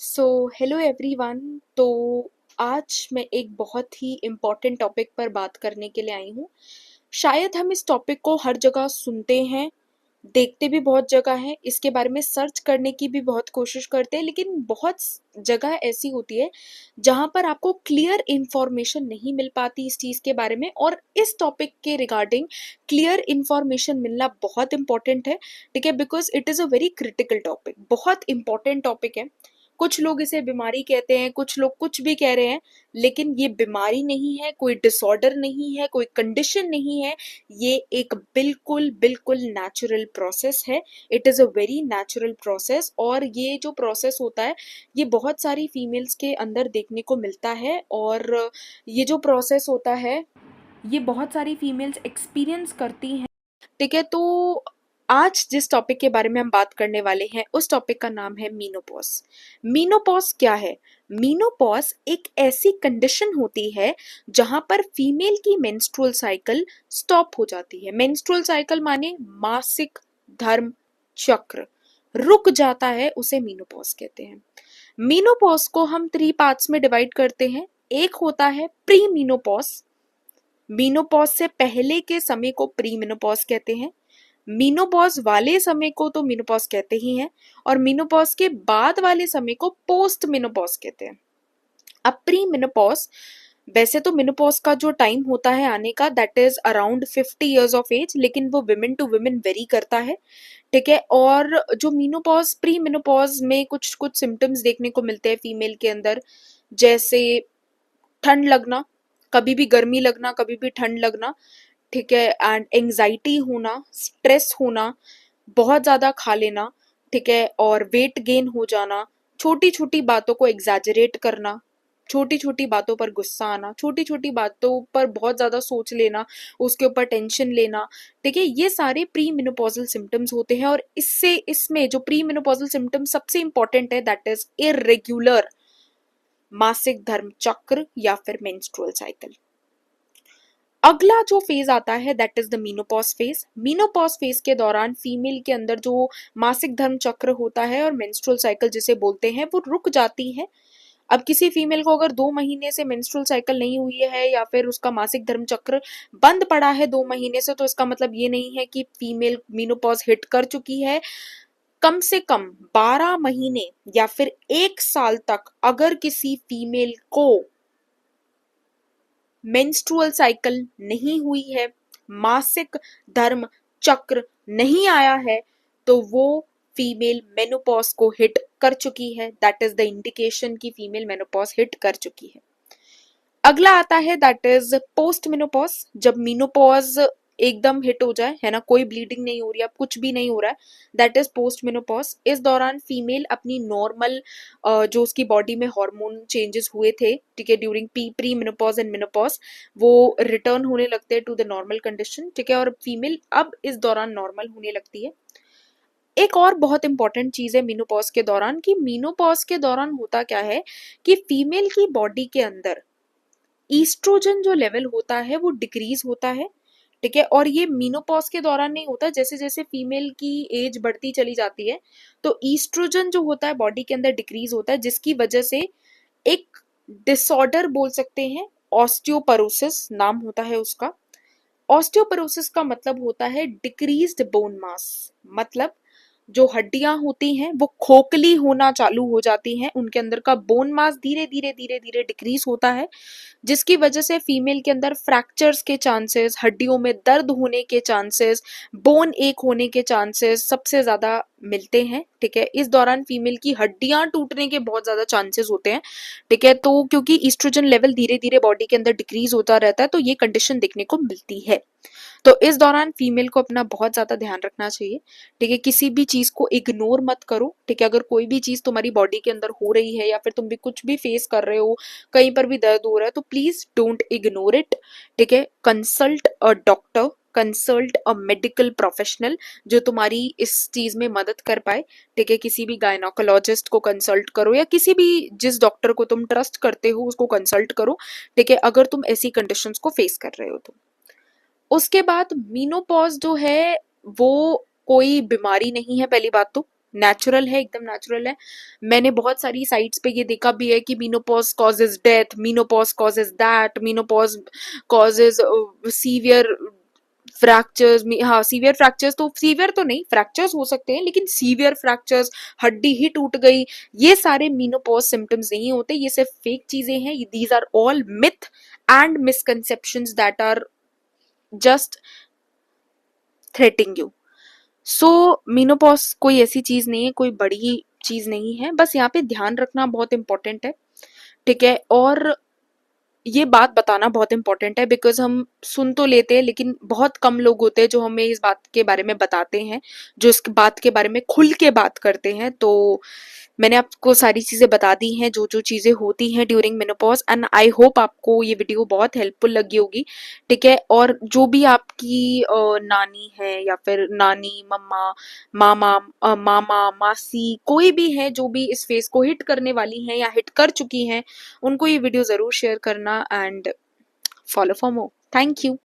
So hello everyone. तो आज मैं एक बहुत ही इम्पोर्टेंट टॉपिक पर बात करने के लिए आई हूँ। शायद हम इस टॉपिक को हर जगह सुनते हैं, देखते भी बहुत जगह है, इसके बारे में सर्च करने की भी बहुत कोशिश करते हैं, लेकिन बहुत जगह ऐसी होती है जहाँ पर आपको क्लियर इंफॉर्मेशन नहीं मिल पाती इस चीज़ के बारे में। और इस टॉपिक के रिगार्डिंग क्लियर इंफॉर्मेशन मिलना बहुत इंपॉर्टेंट है, ठीक है, because it is a very critical topic, बहुत इंपॉर्टेंट टॉपिक है। कुछ लोग इसे बीमारी कहते हैं, कुछ लोग कुछ भी कह रहे हैं, लेकिन ये बीमारी नहीं है, कोई डिसऑर्डर नहीं है, कोई कंडीशन नहीं है। ये एक बिल्कुल बिल्कुल नेचुरल प्रोसेस है। It is a very natural process, और ये जो प्रोसेस होता है ये बहुत सारी फीमेल्स के अंदर देखने को मिलता है। और ये जो प्रोसेस होता है ये बहुत सारी फीमेल्स एक्सपीरियंस करती हैं, ठीक है। तो आज जिस टॉपिक के बारे में हम बात करने वाले हैं उस टॉपिक का नाम है मीनोपॉज। मीनोपॉज क्या है? मीनोपॉज एक ऐसी कंडीशन होती है जहां पर फीमेल की मेंस्ट्रुअल साइकिल स्टॉप हो जाती है। मेंस्ट्रुअल साइकिल माने मासिक धर्म चक्र रुक जाता है, उसे मीनोपॉज कहते हैं। मीनोपॉज को हम 3 पार्ट्स में डिवाइड करते हैं। एक होता है प्री मीनोपॉज। मीनोपॉज से पहले के समय को प्री मीनोपॉज कहते हैं। मीनोपॉज वाले समय को तो मीनोपॉज कहते ही हैं, और मीनोपॉज के बाद वाले समय को पोस्ट मीनोपॉज कहते हैं। अब प्री मीनोपॉज, वैसे तो मीनोपॉज का जो टाइम होता है आने का that is around 50 years of age, लेकिन वो विमेन टू विमेन वेरी करता है, ठीक है। और जो मीनोपॉज प्री मीनोपॉज में कुछ कुछ सिम्टम्स देखने को मिलते हैं फीमेल के अंदर, जैसे ठंड लगना, कभी भी गर्मी लगना, कभी भी ठंड लगना, ठीक है, एंड एंजाइटी होना, स्ट्रेस होना, बहुत ज़्यादा खा लेना, ठीक है, और वेट गेन हो जाना, छोटी छोटी बातों को एग्जैजरेट करना, छोटी छोटी बातों पर गुस्सा आना, छोटी छोटी बातों पर बहुत ज़्यादा सोच लेना, उसके ऊपर टेंशन लेना, ठीक है, ये सारे प्री मेनोपॉजल सिम्टम्स होते हैं। और इसमें जो प्री मेनोपॉजल सिम्टम्स सबसे इंपॉर्टेंट है दैट इज इरेग्युलर मासिक धर्म चक्र या फिर मेंस्ट्रुअल साइकिल। अगला जो फेज आता है that is the menopause phase. Menopause phase के दौरान फीमेल के अंदर जो मासिक धर्म चक्र होता है और मेंस्ट्रुअल साइकिल जिसे बोलते हैं वो रुक जाती है। अब किसी फीमेल को अगर 2 महीने से मेंस्ट्रुअल साइकिल नहीं हुई है या फिर उसका मासिक धर्म चक्र बंद पड़ा है 2 महीने से, तो इसका मतलब ये नहीं है कि फीमेल मीनोपॉज हिट कर चुकी है। कम से कम 12 महीने या फिर 1 साल तक अगर किसी फीमेल को मेंस्ट्रुअल साइकिल नहीं हुई है, मासिक धर्म चक्र नहीं आया है, तो वो फीमेल मेनोपॉज को हिट कर चुकी है। दैट इज द इंडिकेशन कि फीमेल मेनोपॉज हिट कर चुकी है। अगला आता है दैट इज पोस्ट मेनोपॉज। जब मेनोपॉज एकदम हिट हो जाए, है ना, कोई ब्लीडिंग नहीं हो रही है, अब कुछ भी नहीं हो रहा है, दैट इज पोस्ट मेनोपॉज। इस दौरान फीमेल अपनी नॉर्मल जो उसकी बॉडी में हार्मोन चेंजेस हुए थे, ठीक है, during pre menopause and menopause, वो रिटर्न होने लगते हैं टू द नॉर्मल कंडीशन, ठीक है, और फीमेल अब इस दौरान नॉर्मल होने लगती है। एक और बहुत इंपॉर्टेंट चीज है मीनोपॉज के दौरान, कि मीनोपॉज के दौरान होता क्या है कि फीमेल की बॉडी के अंदर ईस्ट्रोजन जो लेवल होता है वो डिक्रीज होता है, ठीक है। और ये मीनोपॉज के दौरान नहीं होता, जैसे जैसे फीमेल की एज बढ़ती चली जाती है तो ईस्ट्रोजन जो होता है बॉडी के अंदर डिक्रीज होता है, जिसकी वजह से एक डिसऑर्डर बोल सकते हैं, ऑस्टियोपोरोसिस नाम होता है उसका। ऑस्टियोपोरोसिस का मतलब होता है डिक्रीज्ड बोन मास, मतलब जो हड्डियां होती हैं वो खोखली होना चालू हो जाती हैं, उनके अंदर का बोन मास धीरे धीरे धीरे धीरे डिक्रीज होता है, जिसकी वजह से फीमेल के अंदर फ्रैक्चर्स के चांसेस, हड्डियों में दर्द होने के चांसेस, बोन एक होने के चांसेस सबसे ज्यादा मिलते हैं, ठीक है। इस दौरान फीमेल की हड्डियां टूटने के बहुत ज्यादा चांसेस होते हैं, ठीक है। तो क्योंकि ईस्ट्रोजन लेवल धीरे धीरे बॉडी के अंदर डिक्रीज होता रहता है तो ये कंडीशन देखने को मिलती है। तो इस दौरान फीमेल को अपना बहुत ज्यादा ध्यान रखना चाहिए, ठीक है, किसी भी चीज को इग्नोर मत करो, ठीक है। अगर कोई भी चीज तुम्हारी बॉडी के अंदर हो रही है या फिर तुम भी कुछ भी फेस कर रहे हो, कहीं पर भी दर्द हो रहा है, तो प्लीज डोंट इग्नोर इट, ठीक है। Consult a doctor, consult a medical professional जो तुम्हारी इस चीज में मदद कर पाए, ठीक है। किसी भी गायनोकोलॉजिस्ट को कंसल्ट करो या किसी भी जिस डॉक्टर को तुम ट्रस्ट करते हो उसको कंसल्ट करो, ठीक है, अगर तुम ऐसी कंडीशंस को फेस कर रहे हो तो। उसके बाद मीनोपॉज जो है वो कोई बीमारी नहीं है, पहली बात तो, नेचुरल है, एकदम नेचुरल है। मैंने बहुत सारी साइट्स पे ये देखा भी है कि menopause causes death, menopause causes that, menopause causes severe fractures. हाँ, सीवियर फ्रैक्चर्स तो, सीवियर तो नहीं, फ्रैक्चर्स हो सकते हैं, लेकिन सीवियर फ्रैक्चर्स, हड्डी ही टूट गई, ये सारे मीनोपॉज सिम्टम्स नहीं होते, ये सिर्फ फेक चीजें हैं। These are all myth and misconceptions that are just threatening you. So menopause कोई ऐसी चीज नहीं है, कोई बड़ी चीज नहीं है, बस यहाँ पे ध्यान रखना बहुत इंपॉर्टेंट है, ठीक है। और ये बात बताना बहुत इंपॉर्टेंट है, बिकॉज हम सुन तो लेते हैं, लेकिन बहुत कम लोग होते हैं जो हमें इस बात के बारे में बताते हैं, जो इस बात के बारे में खुल के बात करते हैं। तो मैंने आपको सारी चीजें बता दी हैं, जो जो चीजें होती हैं during menopause, and I hope आपको ये वीडियो बहुत हेल्पफुल लगी होगी, ठीक है। और जो भी आपकी नानी है, या फिर नानी, मम्मा, मामा, मामा, मासी, कोई भी है जो भी इस फेस को हिट करने वाली हैं या हिट कर चुकी हैं, उनको ये वीडियो जरूर शेयर करना, and follow for more. Thank you.